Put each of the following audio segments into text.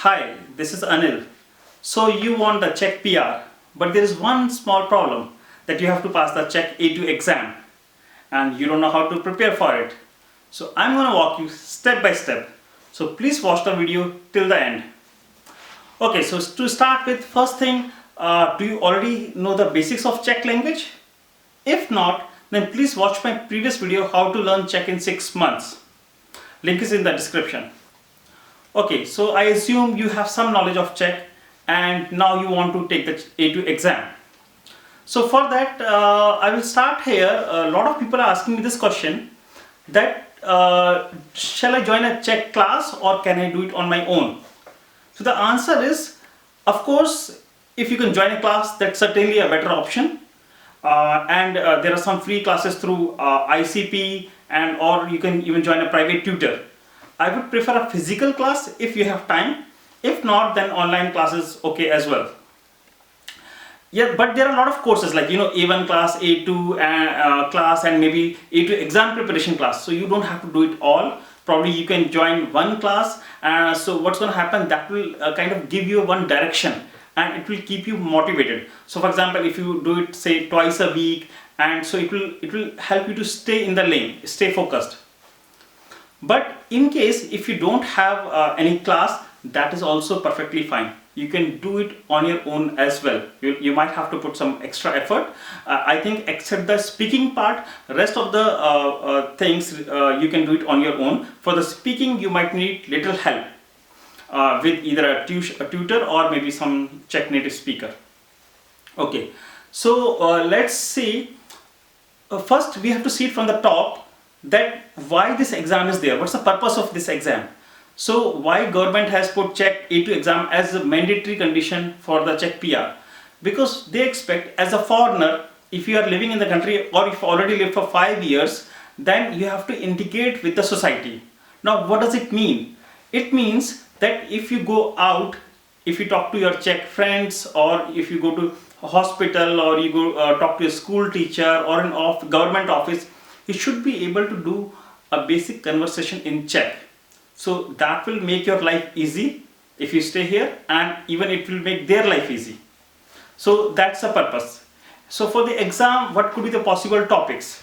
Hi, this is Anil. So you want the Czech PR, but there is one small problem that you have to pass the Czech A2 exam and you don't know how to prepare for it. So I'm going to walk you step by step. So please watch the video till the end. Okay, so to start with, first thing, do you already know the basics of Czech language? If not, then please watch my previous video how to learn Czech in 6 months. Link is in the description. Okay, so I assume you have some knowledge of Czech and now you want to take the A2 exam. So for that, I will start here. A lot of people are asking me this question that shall I join a Czech class or can I do it on my own? So the answer is, of course, if you can join a class, that's certainly a better option. There are some free classes through ICP or you can even join a private tutor. I would prefer a physical class if you have time. If not, then online classes okay as well. Yeah, but there are a lot of courses like A1 class, A2 class, and maybe A2 exam preparation class. So you don't have to do it all. Probably you can join one class. So what's going to happen? That will kind of give you one direction and it will keep you motivated. So for example, if you do it say twice a week, and so it will help you to stay in the lane, stay focused. But in case if you don't have any class, that is also perfectly fine. You can do it on your own as well. You might have to put some extra effort. I think except the speaking part, rest of the things you can do it on your own. For the speaking, you might need little help with either a tutor or maybe some Czech native speaker. Okay, so let's see. First, we have to see it from the top that why this exam is there. What's the purpose of this exam? So why government has put Czech A2 exam as a mandatory condition for the Czech PR? Because they expect as a foreigner, if you are living in the country or if you already lived for 5 years, then you have to integrate with the society. Now what does it mean? It means that if you go out, if you talk to your Czech friends, or if you go to a hospital, or you go talk to a school teacher or an government office, you should be able to do a basic conversation in Czech. So that will make your life easy if you stay here, and even it will make their life easy. So that's the purpose. So for the exam, what could be the possible topics?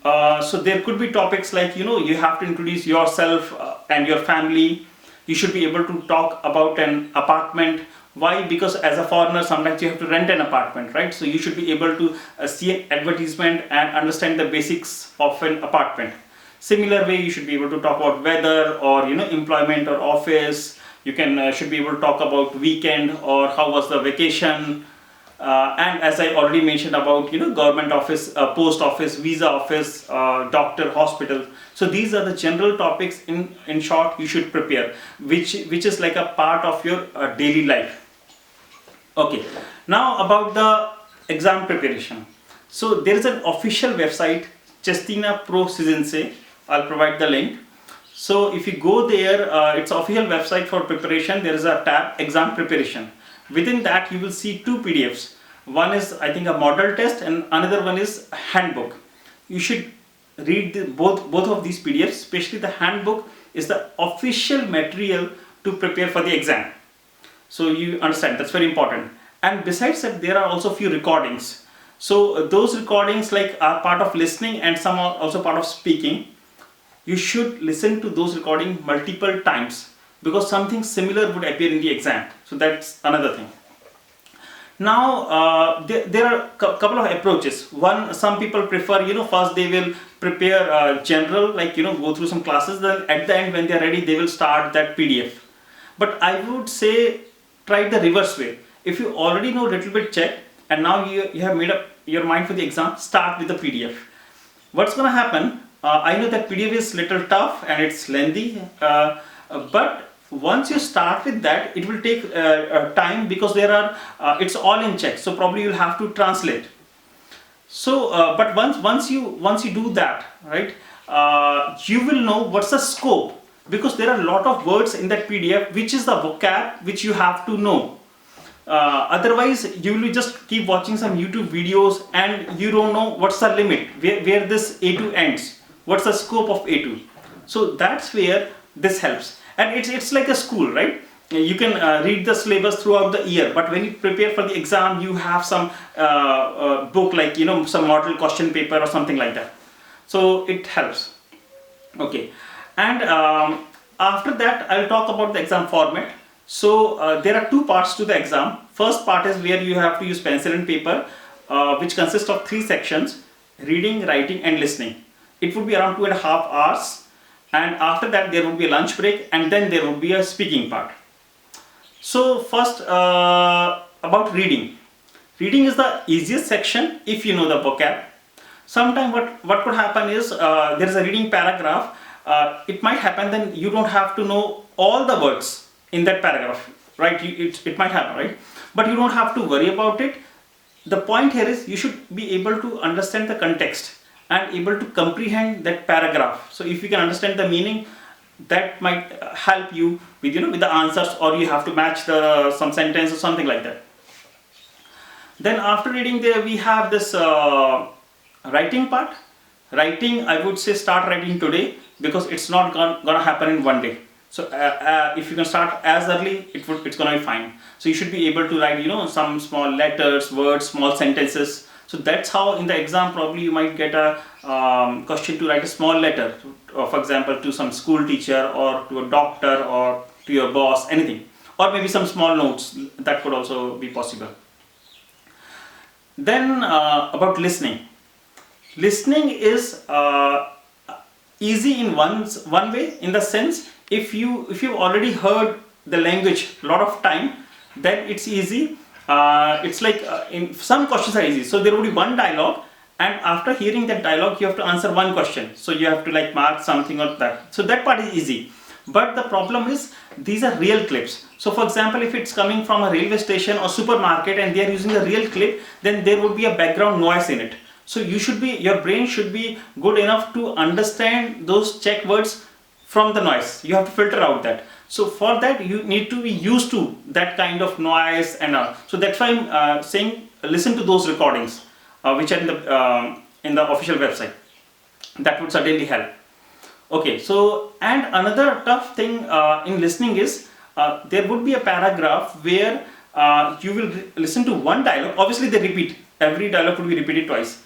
So there could be topics like, you have to introduce yourself and your family. You should be able to talk about an apartment. Why? Because as a foreigner, sometimes you have to rent an apartment, right? So you should be able to see an advertisement and understand the basics of an apartment. Similar way, you should be able to talk about weather or employment or office. You can should be able to talk about weekend or how was the vacation. And as I already mentioned about government office, post office, visa office, doctor, hospital. So these are the general topics in short you should prepare, which is like a part of your daily life. Okay, now about the exam preparation. So there is an official website, Cestina Pro Cizince. I'll provide the link. So if you go there, it's an official website for preparation. There is a tab, exam preparation. Within that, you will see 2 PDFs. One is, I think, a model test, and another one is a handbook. You should read both of these PDFs. Especially the handbook is the official material to prepare for the exam. So you understand, that's very important. And besides that, there are also a few recordings. So those recordings are part of listening and some are also part of speaking. You should listen to those recordings multiple times because something similar would appear in the exam. So that's another thing. Now there are a couple of approaches. One, some people prefer, first they will prepare general, go through some classes. Then at the end, when they are ready, they will start that PDF. But I would say try the reverse way. If you already know a little bit Czech and now you have made up your mind for the exam, start with the PDF. What's going to happen? I know that PDF is little tough and it's lengthy, but once you start with that, it will take time because it's all in Czech, so probably you'll have to translate. So, but once you do that, right, you will know what's the scope, because there are a lot of words in that PDF, which is the vocab which you have to know. Otherwise, you will just keep watching some YouTube videos and you don't know what's the limit, where this A2 ends, what's the scope of A2. So that's where this helps. And it's like a school, right? you can read the syllabus throughout the year, but when you prepare for the exam, you have some book, like some model question paper or something like that. So it helps. Okay, and after that I'll talk about the exam format. So there are two parts to the exam. First part is where you have to use pencil and paper, which consists of three sections: reading, writing, and listening. It would be around 2.5 hours, and after that there would be a lunch break, and then there would be a speaking part. So first, about reading. Reading is the easiest section if you know the vocab. Sometimes what could happen is, there is a reading paragraph. It might happen then you don't have to know all the words in that paragraph, right? It might happen, right? But you don't have to worry about it. The point here is you should be able to understand the context and able to comprehend that paragraph. So if you can understand the meaning, that might help you with with the answers, or you have to match some sentence or something like that. Then after reading, there we have this writing part. Writing, I would say start writing today, because it's not gonna happen in one day. So if you can start as early, it's gonna be fine. So you should be able to write some small letters, words, small sentences. So that's how in the exam probably you might get a question to write a small letter, for example, to some school teacher, or to a doctor, or to your boss, anything. Or maybe some small notes, that could also be possible. Then about listening. Listening is easy in one way, in the sense, if you've already heard the language a lot of time, then it's easy. It's like in some questions are easy. So there will be one dialogue, and after hearing that dialogue, you have to answer one question. So you have to like mark something or that. So that part is easy. But the problem is, these are real clips. So for example, if it's coming from a railway station or supermarket and they are using a real clip, then there would be a background noise in it. So your brain should be good enough to understand those Czech words from the noise. You have to filter out that. So for that, you need to be used to that kind of noise and all. So that's why I'm saying listen to those recordings, which are in the official website. That would certainly help. Okay, so and another tough thing in listening is, there would be a paragraph where you will listen to one dialogue. Obviously, they repeat. Every dialogue would be repeated twice.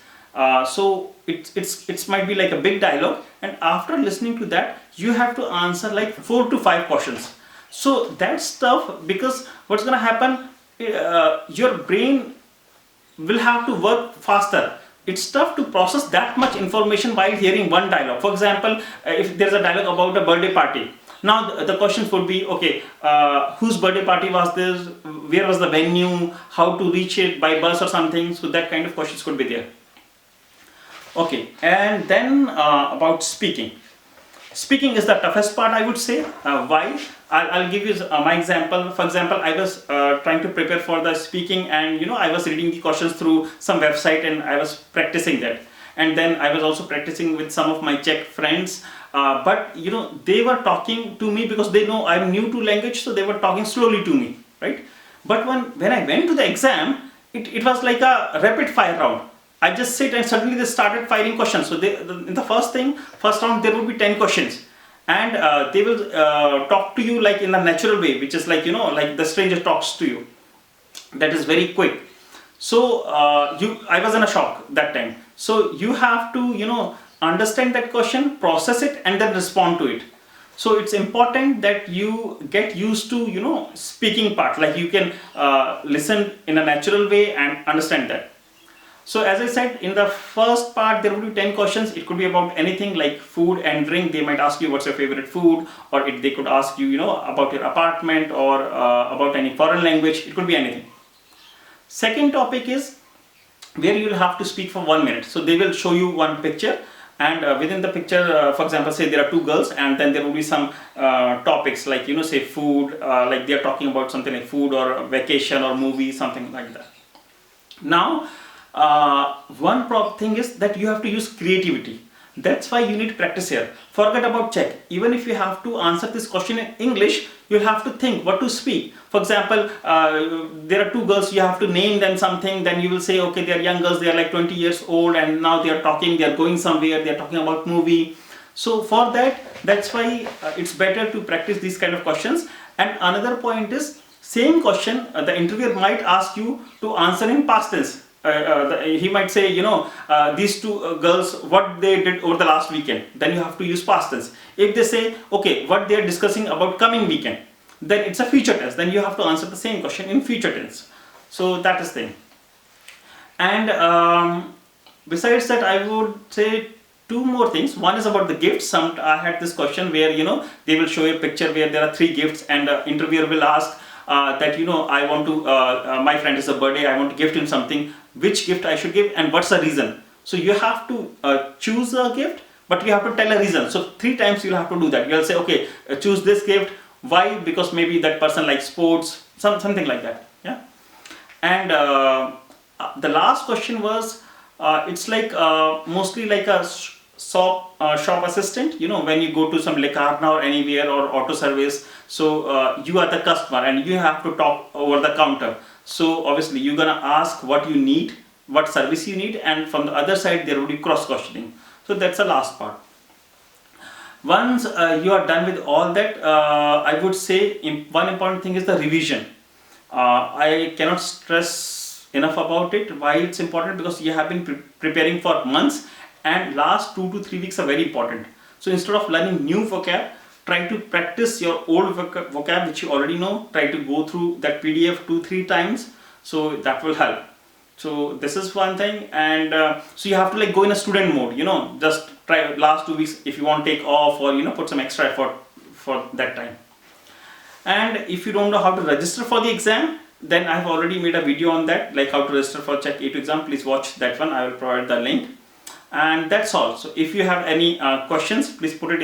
So it might be like a big dialogue, and after listening to that, you have to answer like 4 to 5 questions. So that's tough, because what's gonna happen? Your brain will have to work faster. It's tough to process that much information while hearing one dialogue. For example, if there's a dialogue about a birthday party, now the questions would be, okay, whose birthday party was this? Where was the venue? How to reach it by bus or something? So that kind of questions could be there. Okay, and then about speaking. Speaking is the toughest part, I would say. Why? I'll give you my example. For example, I was trying to prepare for the speaking, and I was reading the questions through some website, and I was practicing that. And then I was also practicing with some of my Czech friends. But they were talking to me because they know I'm new to language, so they were talking slowly to me, right? But when I went to the exam, it was like a rapid fire round. I just sit and suddenly they started firing questions. So in the first round, there would be 10 questions, and they will talk to you like in the natural way, which is like like the stranger talks to you. That is very quick. So I was in a shock that time. So you have to understand that question, process it, and then respond to it. So it's important that you get used to speaking part, like you can listen in a natural way and understand that. So as I said, in the first part there will be 10 questions. It could be about anything like food and drink. They might ask you what's your favorite food, or they could ask you about your apartment, or about any foreign language. It could be anything. Second topic is where you will have to speak for 1 minute. So they will show you one picture, and within the picture, for example, say there are two girls, and then there will be some topics like say food, like they are talking about something like food or vacation or movie, something like that. Now one thing is that you have to use creativity. That's why you need practice here. Forget about Czech. Even if you have to answer this question in English, you'll have to think what to speak. For example, there are two girls, you have to name them something. Then you will say, okay, they are young girls, they are like 20 years old, and now they are talking, they are going somewhere, they are talking about movie. So for that, that's why it's better to practice these kind of questions. And another point is, same question, the interviewer might ask you to answer in past tense. He might say, these two girls, what they did over the last weekend, then you have to use past tense. If they say, okay, what they are discussing about coming weekend, then it's a future tense, then you have to answer the same question in future tense. So that is thing. And besides that, I would say two more things. One is about the gifts. I had this question where they will show a picture where there are 3 gifts, and the interviewer will ask that I want to my friend is a birthday, I want to gift him something, which gift I should give and what's the reason. So you have to choose a gift, but you have to tell a reason. So 3 times you'll have to do that. You'll say, okay, choose this gift. Why? Because maybe that person likes sports, something like that. Yeah. And the last question was, it's like mostly like a shop assistant. When you go to some Lekarna or anywhere or auto service, so you are the customer and you have to talk over the counter. So obviously you're gonna ask what you need, what service you need, and from the other side there will be cross questioning. So that's the last part. Once you are done with all that, I would say one important thing is the revision. I cannot stress enough about it. Why it's important? Because you have been preparing for months, and last 2 to 3 weeks are very important. So instead of learning new vocab, try to practice your old vocab which you already know. Try to go through that PDF 2-3 times, so that will help. So this is one thing. And so you have to like go in a student mode, just try last 2 weeks. If you want to take off, or put some extra effort for that time. And if you don't know how to register for the exam, then I have already made a video on that, like how to register for Czech A2 exam. Please watch that one. I will provide the link. And that's all. So if you have any questions, please put it in